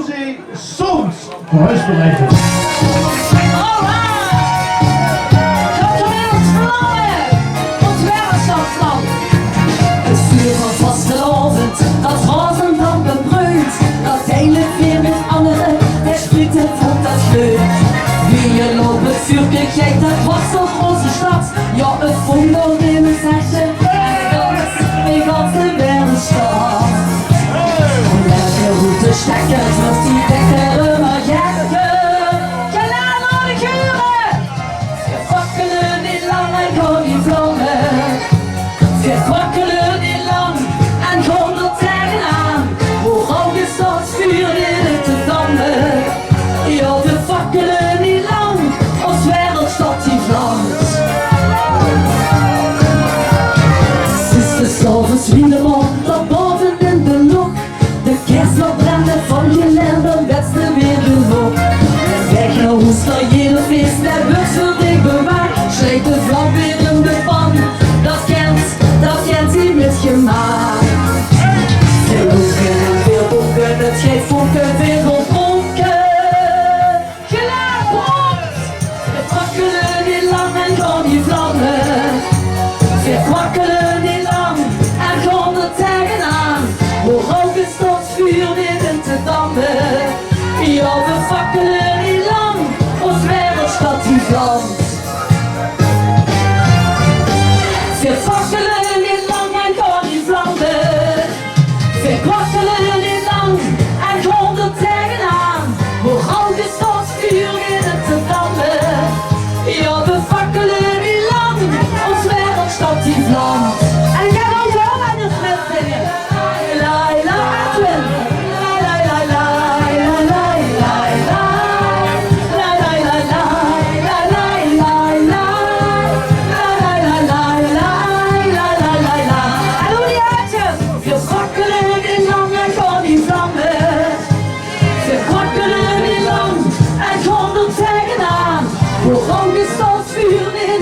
José Soons voor huisbeleiding. Dat Rosenband bebrüht, dat teilt wir mit anderen, der spielt den Punkt das Glück. Wir loben für Gekleid, das was so große Stadt, ja, es wundert in der Sache, die ganze Welt stark. Und welche Route stecken, wird die Decke immer jäger. Kleine die Kühe, wir wackelen die lange, kommen die Flamme. Wir wackelen die lang, en komt er tegenaan. Hoe rood is dat vuur in de dammen? Ja, we fakkelen niet lang, ons wereld staat die vlamt. Het is de s'avonds winterman, dat boven in de lucht. De kerst nog branden van je landen, beste weer genoeg. Weg naar huis, naar jeder feest, der wordt zo dik bewaard. Schrijft de vlam weer in de pan, dat kent hij met gemaakt. Veel boeken en veel boeken, het geeft vonken, veel dronken. Gelaat rond, we kwakkelen niet lang en gaan die vlammen. We kwakkelen niet lang en gaan er tegenaan. Hoe rook is dat vuur weer in te dammen? Ja, we fakkelen niet lang, ons wereld staat die vlamt. We fakkelen niet lang en gaan die vlammen. We kwakkelen niet lang en gaan er tegenaan. Hoe groot is dat vuur in het te dammen? Ja, we fakkelen niet lang, ons wereld staat die vlamt. En ik heb ook wel aan het met zingen. La la la la la la la la la la. La la la la la la la la. La la la la la la la la la. En hoe die uitjes? We kwakkelen niet lang en gaan die vlammen. We kwakkelen niet lang en gaan er tegenaan. Hoe groot is dat vuur weer